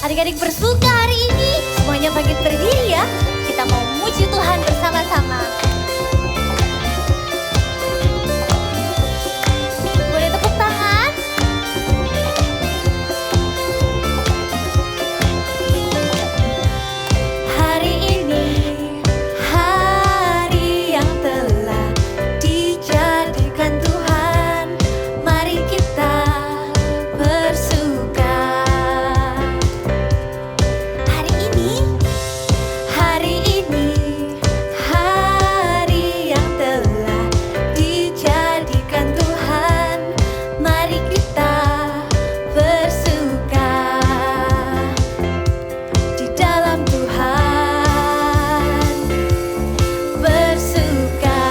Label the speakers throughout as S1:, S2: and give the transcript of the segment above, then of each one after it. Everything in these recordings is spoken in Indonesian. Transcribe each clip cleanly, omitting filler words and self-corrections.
S1: Adik-adik bersuka hari ini, semuanya bangkit berdiri ya. Kita mau memuji Tuhan bersama-sama. Boleh tepuk tangan? Hari ini, hari yang telah dijadikan Tuhan, mari kita bersuka. Hari ini, hari yang telah dijadikan Tuhan, mari kita bersuka di dalam Tuhan, bersuka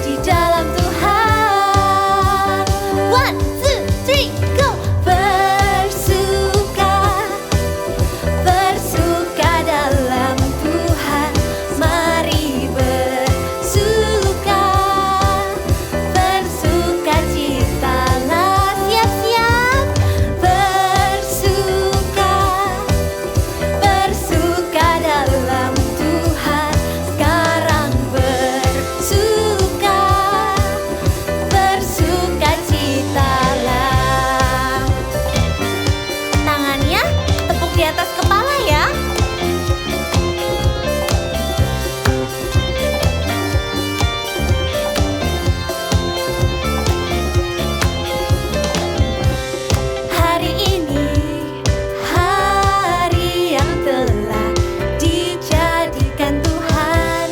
S1: di dalam Tuhan. One, two, three, go! Bersuka, bersuka dalam Tuhan, mari bersuka, bersuka citalah, siap-siap bersuka, bersuka dalam Tuhan, sekarang bersuka, bersuka citalah. Tangannya tepuk di atas kepala ya. Hari ini, hari yang telah dijadikan Tuhan,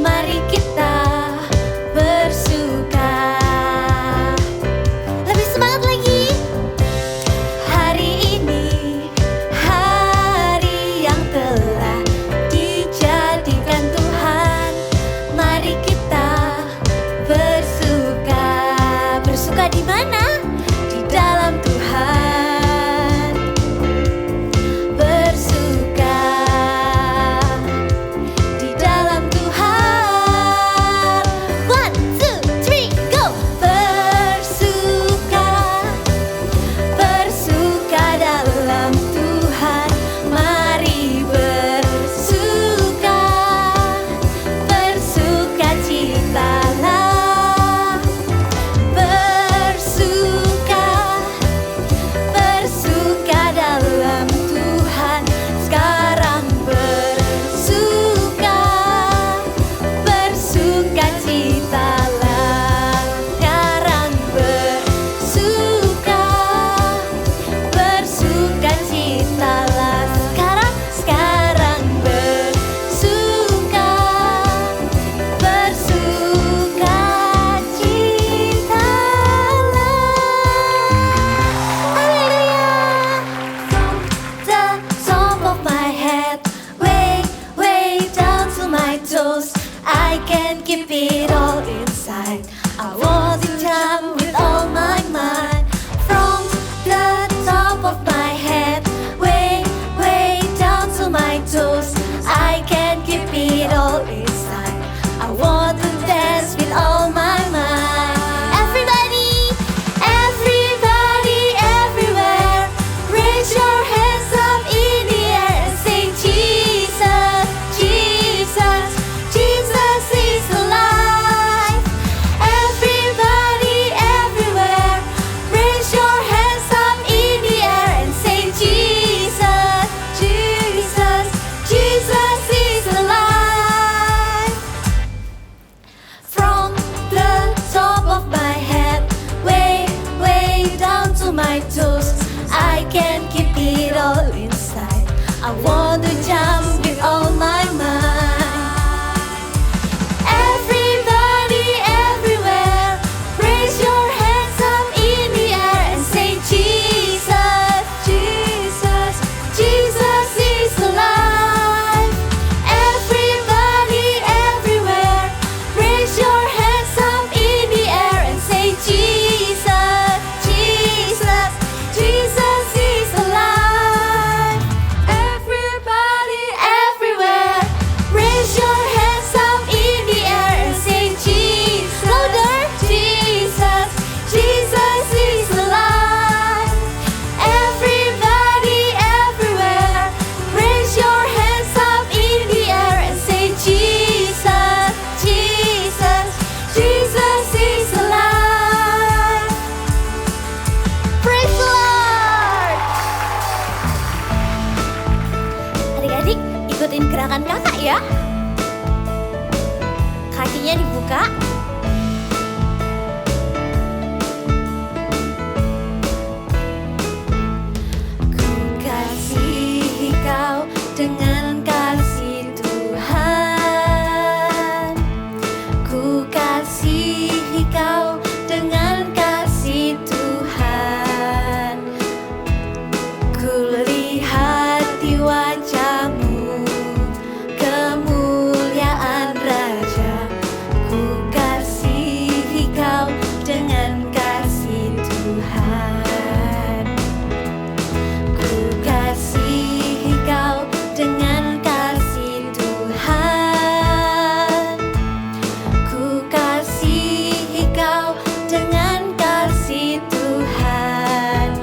S1: mari kita bersuka. Lebih semangat lagi. Hari ini, hari yang telah dijadikan Tuhan, mari kita bersuka. Bersuka di mana? Di dalam Tuhan. Bersuka di dalam Tuhan. One, two, three, go! Bersuka, bersuka dalam Tuhan, mari bersuka, bersuka citalah. Bersuka, bersuka dalam Tuhan, sekarang bersuka, bersuka citalah. Sekarang bersuka, bersuka citalah. Sekarang bersuka, bersuka citalah. Haleluya. The top of my head, way, way down to my toes, I can't keep it all inside. I want to jump with all my might. From the top of my head, way, way down to my toes, I can't keep it all inside. I want to dance with all my might. Everybody, everybody, everywhere, raise your hands up in the air and say Jesus, Jesus, Jesus is alive. Everybody, gerakan kakak ya. Kakinya dibuka. Ku kasihi kau dengan kasih Tuhan. Ku kasihi kau dengan kasih Tuhan. Ku lihat di wajahmu kemuliaan Raja. Ku kasihi kau dengan kasih Tuhan. Ku kasihi kau dengan kasih Tuhan. Ku kasihi kau dengan kasih Tuhan.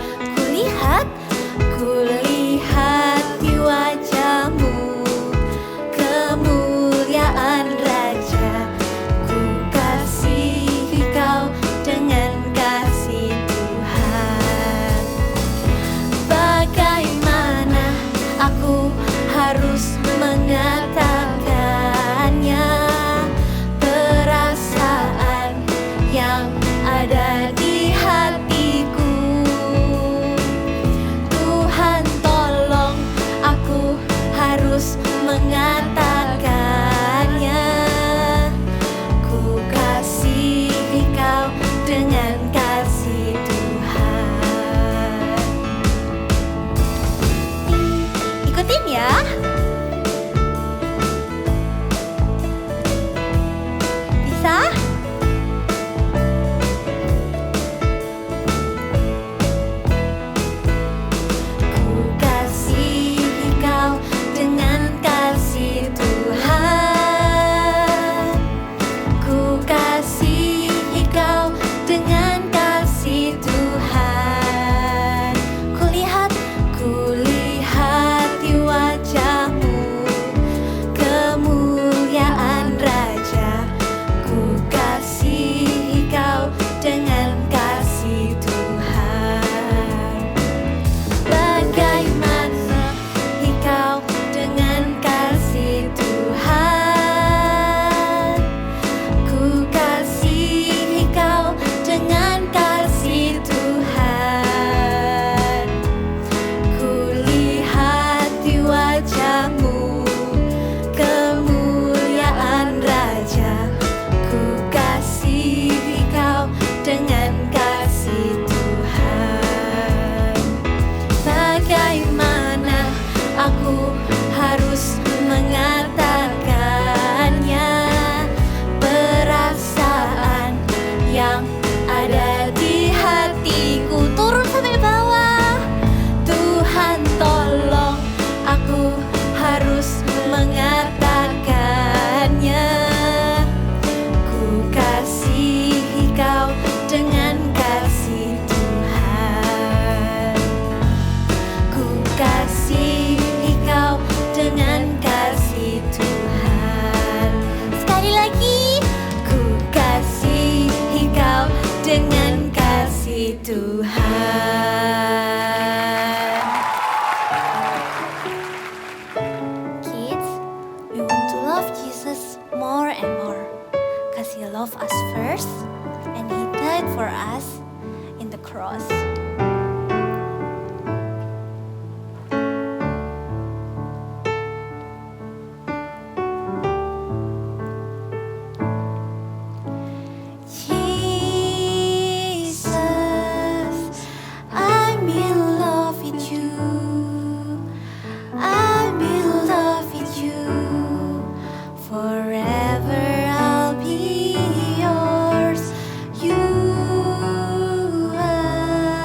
S1: Ku lihat di wajahmu kemuliaan Raja. Ku kasihi kau dengan kasih Tuhan. Bagaimana aku harus mengatakannya, perasaan yang ada di hatiku. Tuhan tolong, aku harus mengatakannya. Ku kasihi kau dengan kasih Tuhan. Ikutin ya. Bisa? Ku kasihi kau dengan kasih Tuhan. Ku kasihi kau dengan kasih Tuhan. Ku lihat di wajahmu kemuliaan Raja. Ku kasihi kau dengan kasih Tuhan. Bagaimana engkau dengan kasih Tuhan. Ku kasihi kau dengan kasih Tuhan. Ku lihat di wajahmu kemuliaan Raja. Ku kasihi kau dengan kasih Tuhan. Bagaimana aku harus mengatakannya, perasaan yang ada di hatiku. Turun sampai bawah. Tuhan tolong, aku harus mengatakannya. Ku kasihi kau dengan kasih Tuhan. Ku kasihi kau dengan kasih Tuhan. Sekali lagi, ku kasihi kau dengan kasih Tuhan. Kids, we want to love Jesus more and more, 'cause He loved us first and He died for us in the cross. Jesus, I'm in love with you. I'm in love with you. Forever I'll be yours. You are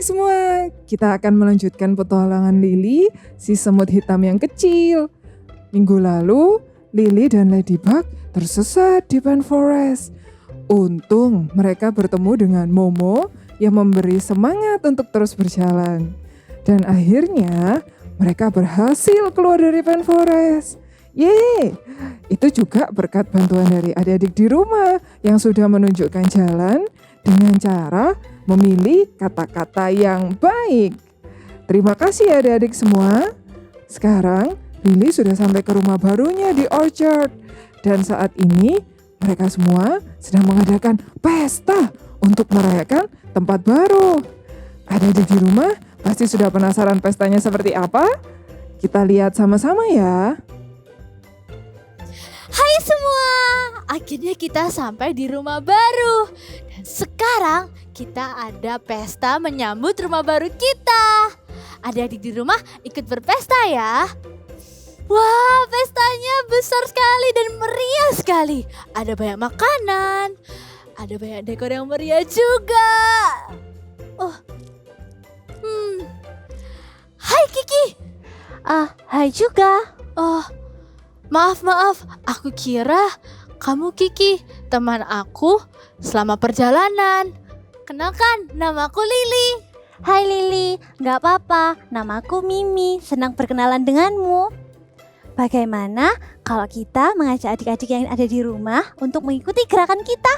S2: semua, kita akan melanjutkan petualangan Lily, si semut hitam yang kecil. Minggu lalu, Lily dan Ladybug tersesat di Pine Forest. Untung mereka bertemu dengan Momo yang memberi semangat untuk terus berjalan. Dan akhirnya mereka berhasil keluar dari Pine Forest. Yeay! Itu juga berkat bantuan dari adik-adik di rumah yang sudah menunjukkan jalan dengan cara memilih kata-kata yang baik. Terima kasih ya adik-adik semua. Sekarang Lily sudah sampai ke rumah barunya di Orchard. Dan saat ini mereka semua sedang mengadakan pesta untuk merayakan tempat baru. Adik-adik di rumah pasti sudah penasaran pestanya seperti apa? Kita lihat sama-sama ya.
S1: Hai semua, akhirnya kita sampai di rumah baru. Dan sekarang kita ada pesta menyambut rumah baru kita. Adik-adik di rumah ikut berpesta ya. Wah, pestanya besar sekali dan meriah sekali. Ada banyak makanan, ada banyak dekor yang meriah juga. Hai Kiki.
S3: Hai juga.
S1: Maaf, aku kira kamu Kiki, teman aku selama perjalanan. Kenalkan, namaku Lily.
S3: Hai Lily, gak apa-apa, namaku Mimi, senang berkenalan denganmu. Bagaimana kalau kita mengajak adik-adik yang ada di rumah untuk mengikuti gerakan kita?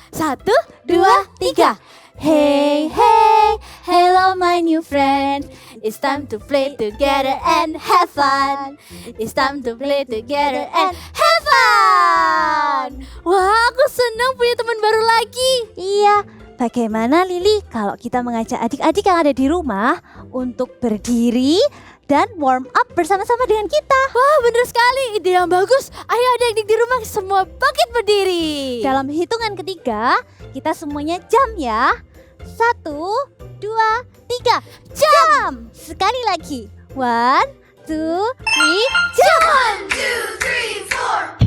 S1: 1, 2, 3. Hey, hey, hello my new friend. It's time to play together and have fun. It's time to play together and have fun. Wah, aku senang punya teman baru lagi.
S3: Iya, bagaimana Lily kalau kita mengajak adik-adik yang ada di rumah untuk berdiri dan warm up bersama-sama dengan kita?
S1: Wah, benar sekali, ide yang bagus. Ayo adik-adik di rumah semua bangkit berdiri.
S3: Dalam hitungan ketiga, kita semuanya jam ya. 1, 2, 3, jam. Sekali lagi. 1, 2, 3, jam.
S1: 1, 2, 3, 4.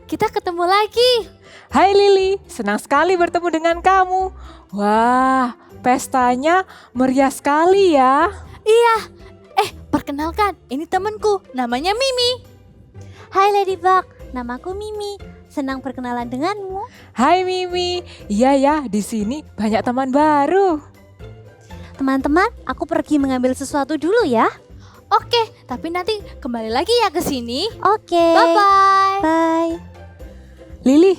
S1: Kita ketemu lagi.
S4: Hai Lily, senang sekali bertemu dengan kamu. Wah, pestanya meriah sekali ya.
S1: Iya. Perkenalkan, ini temanku, namanya Mimi.
S3: Hai Ladybug, namaku Mimi. Senang berkenalan denganmu.
S4: Hai Mimi, iya ya, di sini banyak teman baru.
S3: Teman-teman, aku pergi mengambil sesuatu dulu ya.
S1: Oke, tapi nanti kembali lagi ya ke sini.
S3: Oke.
S1: Bye-bye.
S3: Bye.
S4: Lili,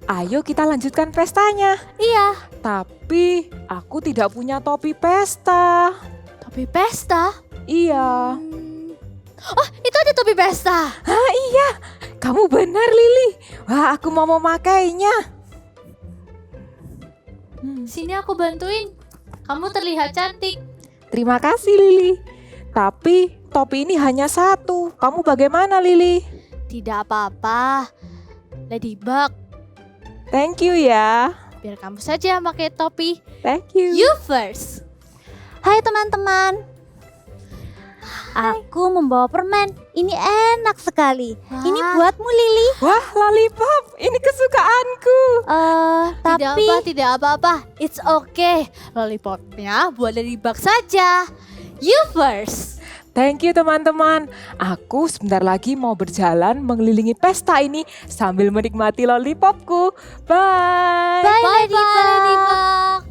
S4: ayo kita lanjutkan pestanya.
S1: Iya,
S4: Tapi aku tidak punya topi pesta.
S1: topi pesta.
S4: Iya.
S1: Oh, itu ada topi pesta.
S4: Ah iya, kamu benar Lili. Wah, aku mau memakainya.
S1: Sini aku bantuin. Kamu terlihat cantik.
S4: Terima kasih Lili. Tapi topi ini hanya satu. Kamu bagaimana Lili?
S1: Tidak apa-apa. Ladybug,
S4: Thank you ya.
S1: biar kamu saja pakai topi.
S4: Thank you.
S1: You first.
S3: Hai teman-teman. Aku membawa permen. Ini enak sekali. Ini
S1: Wah.
S3: buatmu Lili.
S4: Wah, lollipop. Ini kesukaanku.
S1: Tidak apa-apa. It's okay. Lollipopnya buat Ladybug saja. You first.
S4: Thank you teman-teman. Aku sebentar lagi mau berjalan mengelilingi pesta ini sambil menikmati lollipopku. Bye.
S3: Bye,
S1: Bye-bye, Ladybug.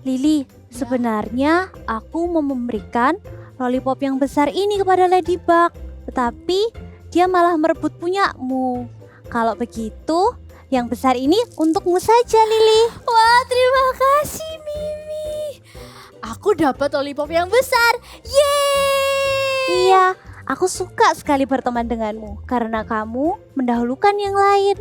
S3: Lili, sebenarnya aku mau memberikan lollipop yang besar ini kepada Ladybug, tetapi dia malah merebut punyamu. Kalau begitu, yang besar ini untukmu saja, Lili.
S1: Wah, terima kasih Mimi. Aku dapat lollipop yang besar. Yeay.
S3: Iya, aku suka sekali berteman denganmu karena kamu mendahulukan yang lain.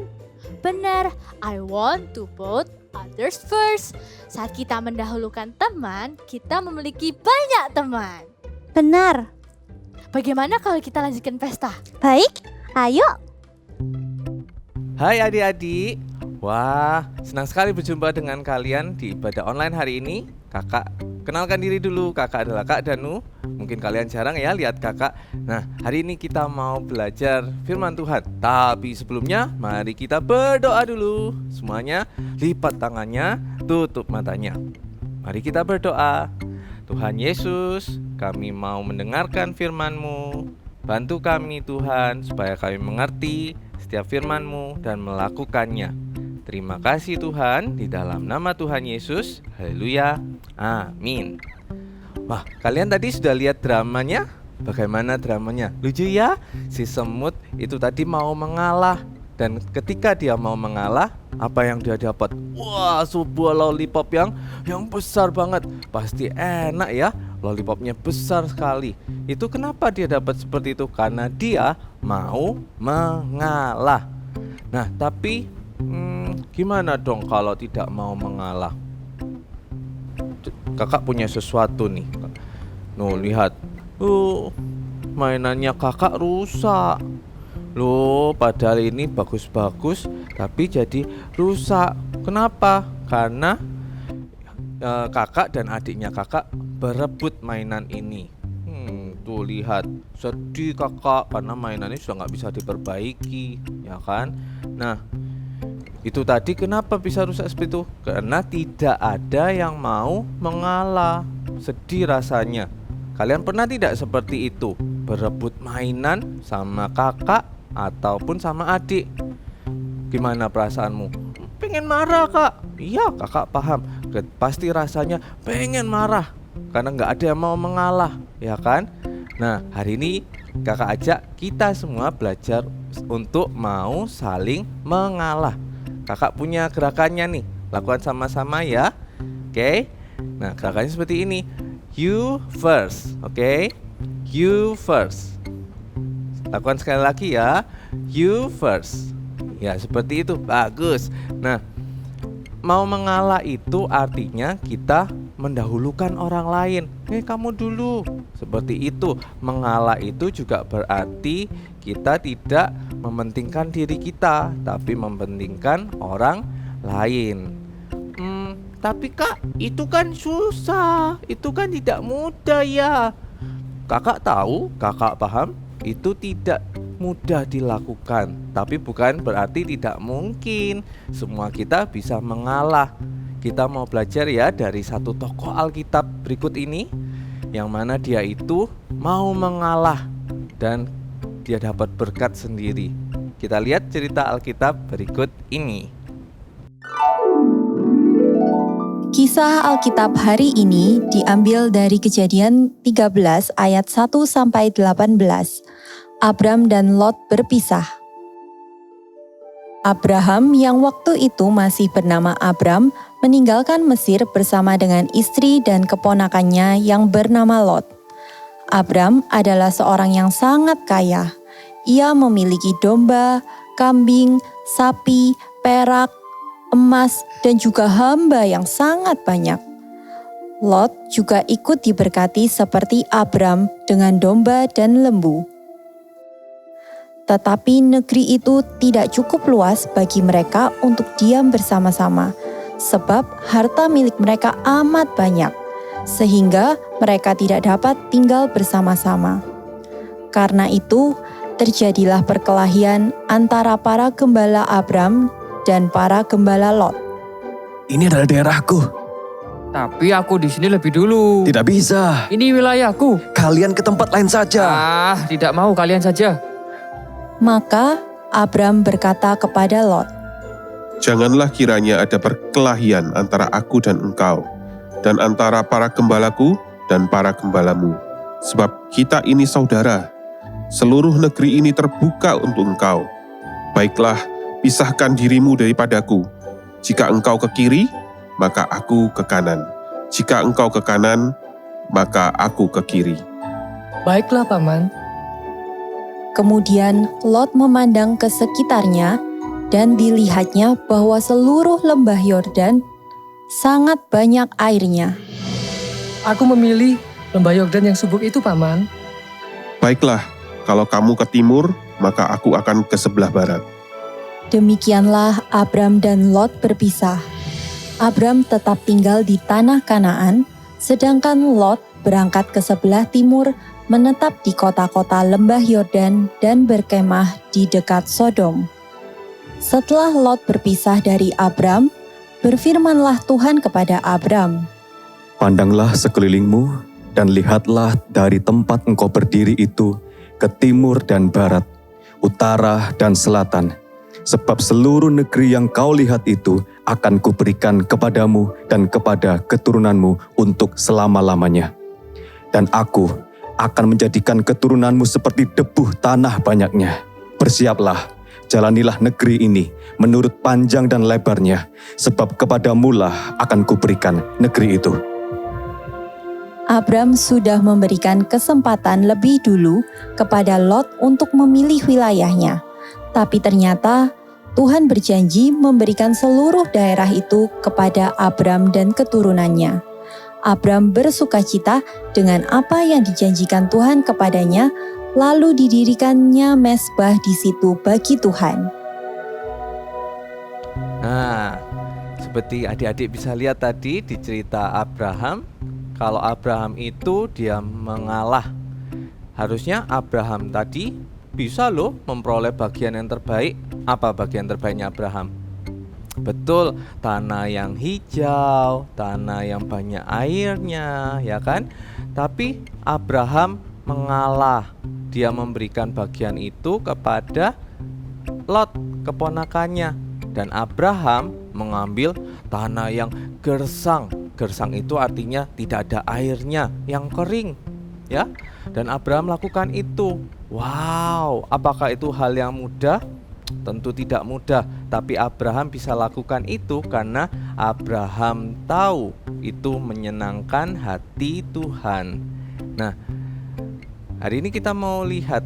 S1: Benar, I want to put others first. Saat kita mendahulukan teman, kita memiliki banyak teman.
S3: Benar.
S1: Bagaimana kalau kita lanjutkan pesta?
S3: Baik, ayo.
S5: Hai adik-adik. Wah, senang sekali berjumpa dengan kalian di ibadah online hari ini. Kakak, kenalkan diri dulu. Kakak adalah Kak Danu. Mungkin kalian jarang ya lihat kakak. Nah, hari ini kita mau belajar firman Tuhan. Tapi sebelumnya, mari kita berdoa dulu. Semuanya lipat tangannya, tutup matanya. Mari kita berdoa. Tuhan Yesus, kami mau mendengarkan firman-Mu. Bantu kami Tuhan, supaya kami mengerti setiap firman-Mu dan melakukannya. Terima kasih Tuhan, di dalam nama Tuhan Yesus. Haleluya. Amin. Wah, kalian tadi sudah lihat dramanya? Bagaimana dramanya? Lucu ya? Si semut itu tadi mau mengalah. Dan ketika dia mau mengalah, apa yang dia dapat? Wah, sebuah lollipop yang besar banget. Pasti enak ya, lollipopnya besar sekali. Itu kenapa dia dapat seperti itu? Karena dia mau mengalah. Nah, tapi gimana dong kalau tidak mau mengalah? Kakak punya sesuatu nih. Nuh, lihat. Mainannya kakak rusak. Loh, padahal ini bagus-bagus, tapi jadi rusak. Kenapa? Karena kakak dan adiknya kakak berebut mainan ini. Tuh lihat, sedih kakak karena mainannya sudah nggak bisa diperbaiki, ya kan? Nah, itu tadi kenapa bisa rusak seperti itu? Karena tidak ada yang mau mengalah. Sedih rasanya. Kalian pernah tidak seperti itu? Berebut mainan sama kakak ataupun sama adik. Gimana perasaanmu? Pengen marah kak. Iya, kakak paham. Pasti rasanya pengen marah karena nggak ada yang mau mengalah, ya kan? Nah, hari ini kakak ajak kita semua belajar untuk mau saling mengalah. Kakak punya gerakannya nih, lakukan sama-sama ya. Oke. Nah, gerakannya seperti ini. You first, oke? You first. Lakukan sekali lagi ya. You first. Ya, seperti itu. Bagus. Nah, mau mengalah itu artinya kita mendahulukan orang lain. Kamu dulu. Seperti itu. Mengalah itu juga berarti kita tidak mementingkan diri kita, tapi mementingkan orang lain. Tapi kak, itu kan susah. Itu kan tidak mudah ya. Kakak tahu, kakak paham, itu tidak mudah dilakukan. Tapi bukan berarti tidak mungkin. Semua kita bisa mengalah. Kita mau belajar ya dari satu tokoh Alkitab berikut ini, yang mana dia itu mau mengalah dan dia dapat berkat sendiri. Kita lihat cerita Alkitab berikut ini.
S6: Kisah Alkitab hari ini diambil dari Kejadian 13 ayat 1-18. Abram dan Lot berpisah. Abraham yang waktu itu masih bernama Abram meninggalkan Mesir bersama dengan istri dan keponakannya yang bernama Lot. Abram adalah seorang yang sangat kaya. Ia memiliki domba, kambing, sapi, perak, emas, dan juga hamba yang sangat banyak. Lot juga ikut diberkati seperti Abram dengan domba dan lembu. Tetapi negeri itu tidak cukup luas bagi mereka untuk diam bersama-sama, sebab harta milik mereka amat banyak, sehingga mereka tidak dapat tinggal bersama-sama. Karena itu, terjadilah perkelahian antara para gembala Abram dan para gembala Lot.
S7: Ini adalah daerahku.
S8: Tapi aku di sini lebih dulu.
S7: Tidak bisa.
S8: Ini wilayahku.
S7: Kalian ke tempat lain saja.
S8: Tidak mau, kalian saja.
S6: Maka Abram berkata kepada Lot,
S9: "Janganlah kiranya ada perkelahian antara aku dan engkau, dan antara para gembalaku dan para gembalamu. Sebab kita ini saudara. Seluruh negeri ini terbuka untuk engkau. Baiklah, pisahkan dirimu daripadaku. Jika engkau ke kiri, maka aku ke kanan. Jika engkau ke kanan, maka aku ke kiri."
S8: Baiklah, Paman.
S6: Kemudian Lot memandang ke sekitarnya dan dilihatnya bahwa seluruh lembah Yordan sangat banyak airnya.
S8: Aku memilih lembah Yordan yang subur itu, Paman.
S9: "Baiklah, kalau kamu ke timur, maka aku akan ke sebelah barat."
S6: Demikianlah Abram dan Lot berpisah. Abram tetap tinggal di tanah Kanaan, sedangkan Lot berangkat ke sebelah timur, menetap di kota-kota lembah Yordan dan berkemah di dekat Sodom. Setelah Lot berpisah dari Abram, berfirmanlah Tuhan kepada Abram,
S7: Pandanglah sekelilingmu dan lihatlah dari tempat engkau berdiri itu ke timur dan barat, utara dan selatan. Sebab seluruh negeri yang kau lihat itu akan kuberikan kepadamu dan kepada keturunanmu untuk selama-lamanya. Dan aku akan menjadikan keturunanmu seperti debu tanah banyaknya. Bersiaplah, jalanilah negeri ini menurut panjang dan lebarnya, sebab kepadamulah akan kuberikan negeri itu.
S6: Abram sudah memberikan kesempatan lebih dulu kepada Lot untuk memilih wilayahnya. Tapi ternyata Tuhan berjanji memberikan seluruh daerah itu kepada Abram dan keturunannya. Abram bersukacita dengan apa yang dijanjikan Tuhan kepadanya, lalu didirikannya mezbah di situ bagi Tuhan.
S5: Nah, seperti adik-adik bisa lihat tadi di cerita Abraham, kalau Abraham itu dia mengalah. Harusnya Abraham tadi bisa loh memperoleh bagian yang terbaik. Apa bagian terbaiknya Abraham? Betul, tanah yang hijau, tanah yang banyak airnya, ya kan? Tapi Abraham mengalah. Dia memberikan bagian itu kepada Lot, keponakannya. Dan Abraham mengambil tanah yang gersang. Gersang itu artinya tidak ada airnya, yang kering, ya. Dan Abraham lakukan itu. Wow, apakah itu hal yang mudah? Tentu tidak mudah, tapi Abraham bisa lakukan itu karena Abraham tahu itu menyenangkan hati Tuhan. Nah, hari ini kita mau lihat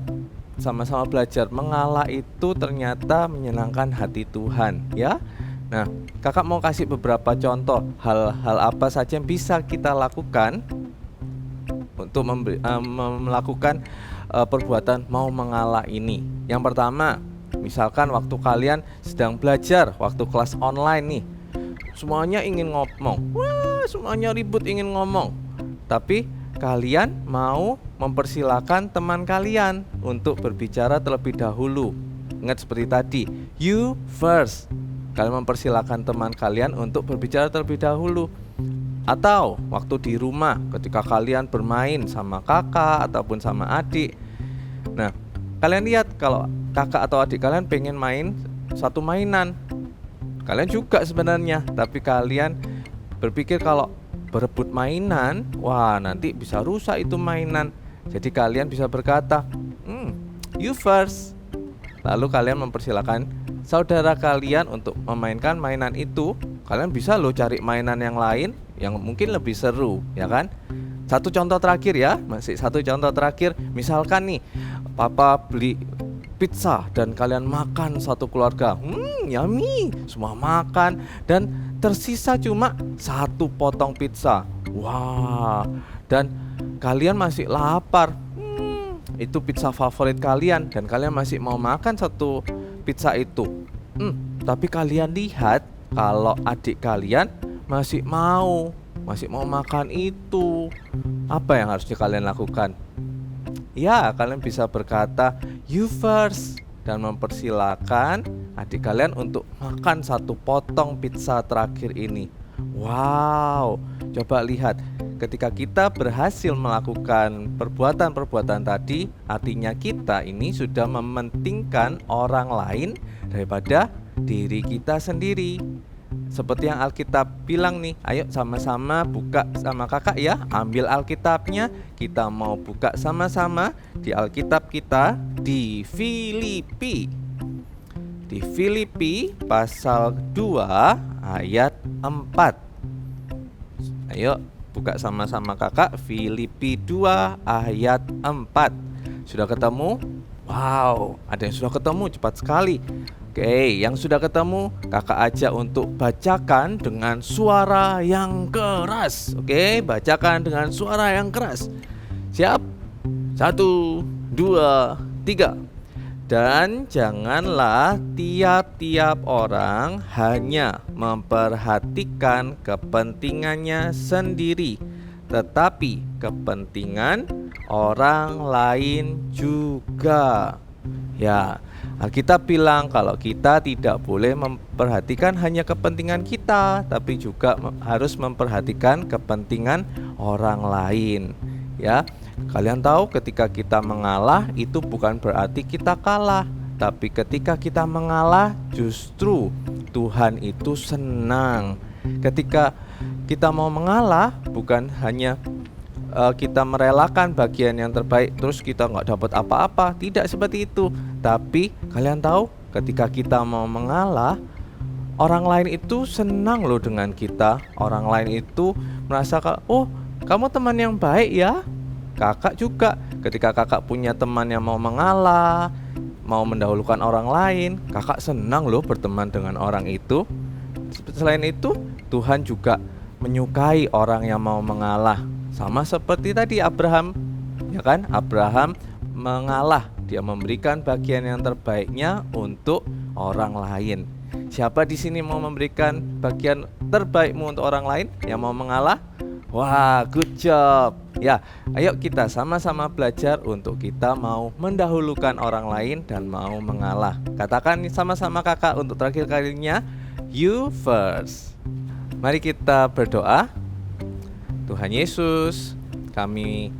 S5: sama-sama belajar mengalah itu ternyata menyenangkan hati Tuhan, ya. Nah, kakak mau kasih beberapa contoh hal-hal apa saja yang bisa kita lakukan untuk melakukan perbuatan mau mengalah ini. Yang pertama, misalkan waktu kalian sedang belajar, waktu kelas online nih, semuanya ingin ngomong, wah semuanya ribut ingin ngomong, tapi kalian mau mempersilahkan teman kalian untuk berbicara terlebih dahulu. Ingat seperti tadi, you first. Kalian mempersilahkan teman kalian untuk berbicara terlebih dahulu. Atau waktu di rumah ketika kalian bermain sama kakak ataupun sama adik. Nah, kalian lihat kalau kakak atau adik kalian pengen main satu mainan, kalian juga sebenarnya, tapi kalian berpikir kalau berebut mainan, wah nanti bisa rusak itu mainan. Jadi kalian bisa berkata, you first. Lalu kalian mempersilakan saudara kalian untuk memainkan mainan itu. Kalian bisa loh cari mainan yang lain yang mungkin lebih seru, ya kan? Satu contoh terakhir ya, masih satu contoh terakhir. Misalkan nih, papa beli pizza dan kalian makan satu keluarga. Yummy, semua makan dan tersisa cuma satu potong pizza. Wah, dan kalian masih lapar. Itu pizza favorit kalian dan kalian masih mau makan satu pizza itu. Tapi kalian lihat kalau adik kalian masih mau makan itu. Apa yang harusnya kalian lakukan? Ya, kalian bisa berkata you first dan mempersilahkan adik kalian untuk makan satu potong pizza terakhir ini. Wow, coba lihat, ketika kita berhasil melakukan perbuatan-perbuatan tadi, artinya kita ini sudah mementingkan orang lain daripada diri kita sendiri. Seperti yang Alkitab bilang nih, ayo sama-sama buka sama kakak ya. Ambil Alkitabnya, kita mau buka sama-sama di Alkitab kita di Filipi. Di Filipi pasal 2 ayat 4. Ayo buka sama-sama kakak, Filipi 2 ayat 4. Sudah ketemu? Wow, ada yang sudah ketemu, cepat sekali. Oke, yang sudah ketemu, kakak ajak untuk bacakan dengan suara yang keras. Oke, bacakan dengan suara yang keras. Siap? 1, 2, 3. Dan janganlah tiap-tiap orang hanya memperhatikan kepentingannya sendiri, tetapi kepentingan orang lain juga. Ya, Alkitab bilang kalau kita tidak boleh memperhatikan hanya kepentingan kita, tapi juga harus memperhatikan kepentingan orang lain. Ya, kalian tahu ketika kita mengalah itu bukan berarti kita kalah, tapi ketika kita mengalah justru Tuhan itu senang. Ketika kita mau mengalah bukan hanya kita merelakan bagian yang terbaik terus kita nggak dapat apa-apa, tidak seperti itu. Tapi kalian tahu ketika kita mau mengalah, orang lain itu senang loh dengan kita. Orang lain itu merasa, oh kamu teman yang baik ya. Kakak juga ketika kakak punya teman yang mau mengalah, mau mendahulukan orang lain, kakak senang loh berteman dengan orang itu. Selain itu Tuhan juga menyukai orang yang mau mengalah. Sama seperti tadi Abraham, ya kan? Abraham mengalah, dia memberikan bagian yang terbaiknya untuk orang lain. Siapa di sini mau memberikan bagian terbaikmu untuk orang lain yang mau mengalah? Wah, good job. Ya, ayo kita sama-sama belajar untuk kita mau mendahulukan orang lain dan mau mengalah. Katakan sama-sama kakak untuk terakhir kalinya, you first. Mari kita berdoa. Tuhan Yesus, kami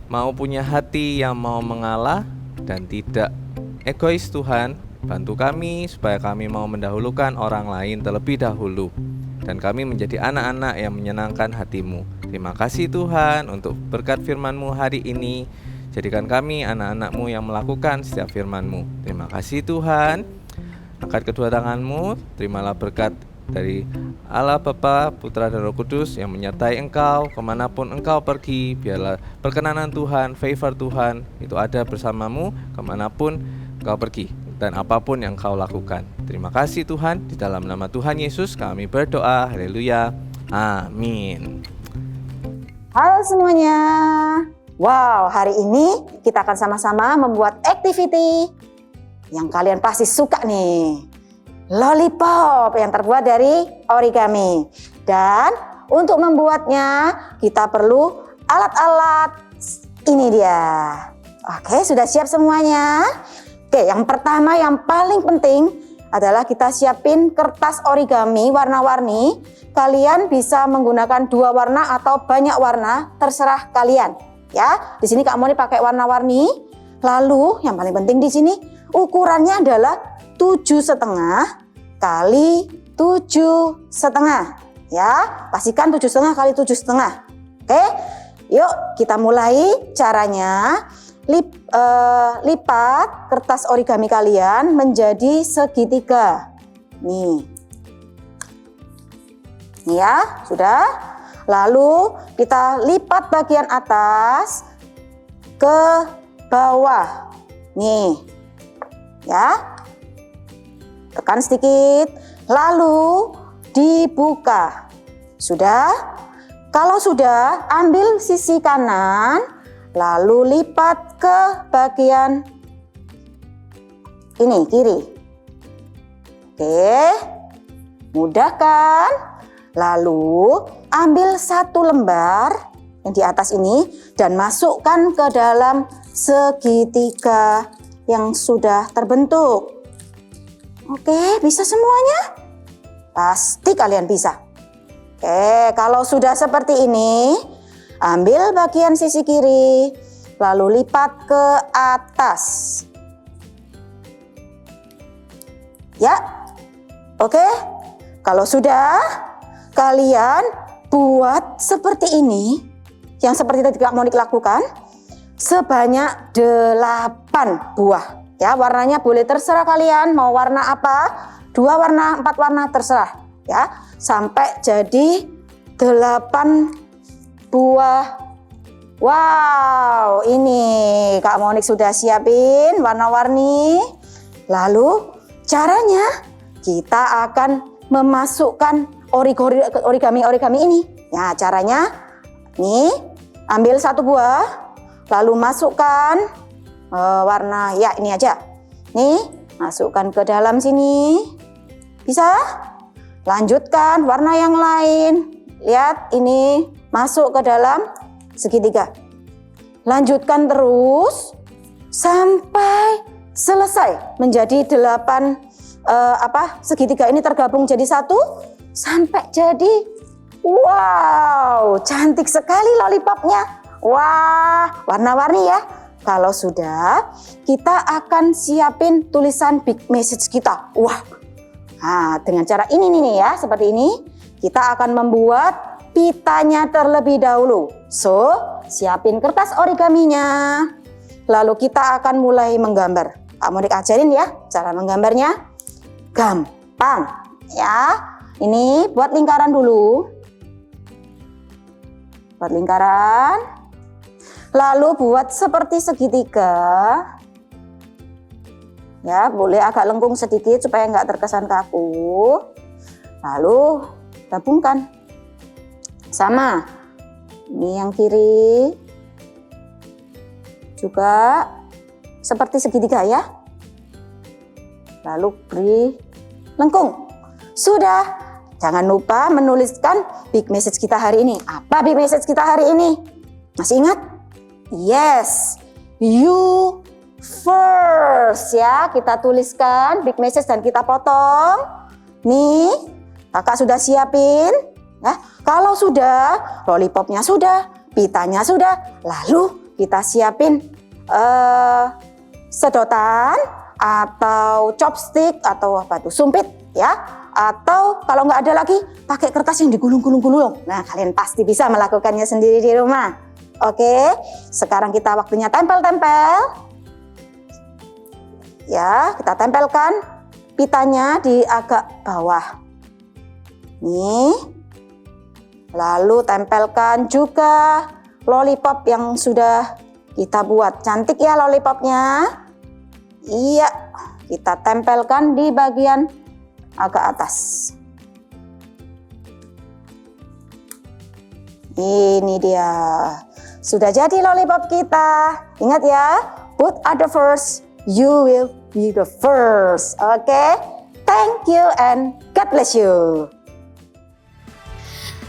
S5: mau punya hati yang mau mengalah dan tidak egois. Tuhan, bantu kami supaya kami mau mendahulukan orang lain terlebih dahulu, dan kami menjadi anak-anak yang menyenangkan hati-Mu. Terima kasih Tuhan untuk berkat firman-Mu hari ini. Jadikan kami anak-anak-Mu yang melakukan setiap firman-Mu. Terima kasih Tuhan. Angkat kedua tangan-Mu, terimalah berkat dari Allah Bapa, Putra dan Roh Kudus yang menyertai engkau kemanapun engkau pergi. Biarlah perkenanan Tuhan, favor Tuhan itu ada bersamamu kemanapun engkau pergi dan apapun yang engkau lakukan. Terima kasih Tuhan, di dalam nama Tuhan Yesus kami berdoa. Haleluya, amin.
S10: Halo semuanya. Wow, hari ini kita akan sama-sama membuat activity yang kalian pasti suka nih. Lollipop yang terbuat dari origami. Dan untuk membuatnya kita perlu alat-alat. Ini dia. Oke, sudah siap semuanya? Oke, yang pertama yang paling penting adalah kita siapin kertas origami warna-warni. Kalian bisa menggunakan 2 warna atau banyak warna, terserah kalian. Ya, di sini Kak Moni pakai warna-warni. Lalu yang paling penting di sini ukurannya adalah 7,5 kali 7,5. Ya, pastikan 7,5 kali 7,5. Oke, yuk kita mulai. Caranya lipat kertas origami kalian menjadi segitiga. Nih ya, sudah. Lalu kita lipat bagian atas ke bawah. Nih, ya. Tekan sedikit, lalu dibuka. Sudah? Kalau sudah, ambil sisi kanan, lalu lipat ke bagian ini, kiri. Oke, mudah kan? Lalu ambil satu lembar yang di atas ini dan masukkan ke dalam segitiga yang sudah terbentuk. Oke, bisa semuanya? Pasti kalian bisa. Oke, kalau sudah seperti ini, ambil bagian sisi kiri, lalu lipat ke atas. Ya, oke. Kalau sudah, kalian buat seperti ini, yang seperti tadi Kak Monik lakukan, sebanyak 8 buah. Ya, warnanya boleh terserah kalian, mau warna apa, 2 warna, 4 warna, terserah. Ya, sampai jadi 8 buah. Wow, ini Kak Monik sudah siapin warna-warni. Lalu caranya kita akan memasukkan origami ini. Ya, caranya nih, ambil 1 buah, lalu masukkan warna, ya ini aja. Nih, masukkan ke dalam sini. Bisa? Lanjutkan warna yang lain. Lihat, ini masuk ke dalam segitiga. Lanjutkan terus sampai selesai menjadi 8 segitiga ini tergabung jadi 1 sampai jadi wow, cantik sekali lollipopnya. Wah, warna-warni ya. Kalau sudah, kita akan siapin tulisan big message kita. Wah. Nah, dengan cara ini nih ya, seperti ini, kita akan membuat pitanya terlebih dahulu. So, siapin kertas origaminya. Lalu kita akan mulai menggambar. Kak Monik ajarin ya, cara menggambarnya. Gampang ya. Ini buat lingkaran dulu. Buat lingkaran. Lalu buat seperti segitiga. Ya, boleh agak lengkung sedikit supaya nggak terkesan kaku. Lalu gabungkan. Sama. Ini yang kiri. Juga seperti segitiga ya. Lalu beri lengkung. Sudah. Jangan lupa menuliskan big message kita hari ini. Apa big message kita hari ini? Masih ingat? Yes. You first ya, kita tuliskan big message dan kita potong. Nih, kakak sudah siapin ya. Kalau sudah, lollipopnya sudah, pitanya sudah, lalu kita siapin sedotan atau chopstick atau apa tuh, sumpit ya. Atau kalau nggak ada lagi, pakai kertas yang digulung-gulung-gulung. Nah, kalian pasti bisa melakukannya sendiri di rumah. Oke, sekarang kita waktunya tempel-tempel. Ya, kita tempelkan pitanya di agak bawah. Nih. Lalu tempelkan juga lollipop yang sudah kita buat. Cantik ya lollipopnya. Iya, kita tempelkan di bagian agak atas. Ini dia. Sudah jadi lollipop kita. Ingat ya, put at the first. You will be the first. Oke, thank you and God bless you.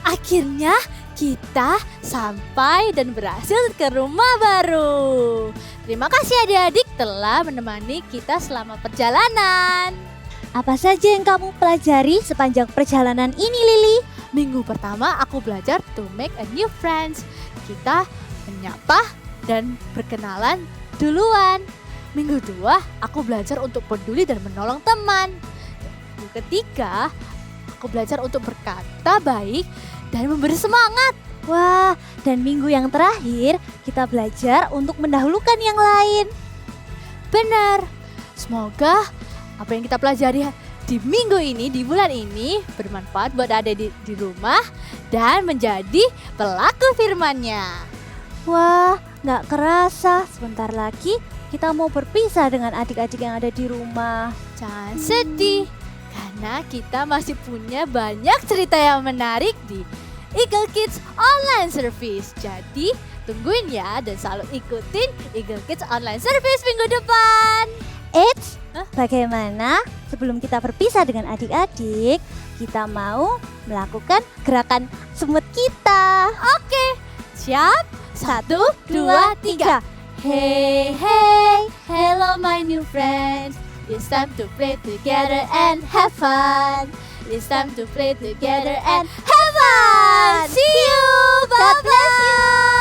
S1: Akhirnya kita sampai dan berhasil ke rumah baru. Terima kasih adik-adik telah menemani kita selama perjalanan.
S3: Apa saja yang kamu pelajari sepanjang perjalanan ini, Lili?
S1: Minggu pertama aku belajar to make a new friends. Kita menyapa dan berkenalan duluan. Minggu 2 aku belajar untuk peduli dan menolong teman. Minggu ketiga aku belajar untuk berkata baik dan memberi semangat.
S3: Wah, dan minggu yang terakhir kita belajar untuk mendahulukan yang lain.
S1: Benar. Semoga apa yang kita pelajari di minggu ini, di bulan ini bermanfaat buat adik di rumah dan menjadi pelaku firman-Nya.
S3: Wah, gak kerasa sebentar lagi kita mau berpisah dengan adik-adik yang ada di rumah.
S1: Jangan sedih, karena kita masih punya banyak cerita yang menarik di Eagle Kids Online Service. Jadi tungguin ya dan selalu ikutin Eagle Kids Online Service minggu depan.
S3: Eits, bagaimana sebelum kita berpisah dengan adik-adik, kita mau melakukan gerakan semut kita.
S1: Oke, siap? 1, 2, 3. Hey, hey, hello my new friends. It's time to play together and have fun. It's time to play together and have fun. See you. God bless you.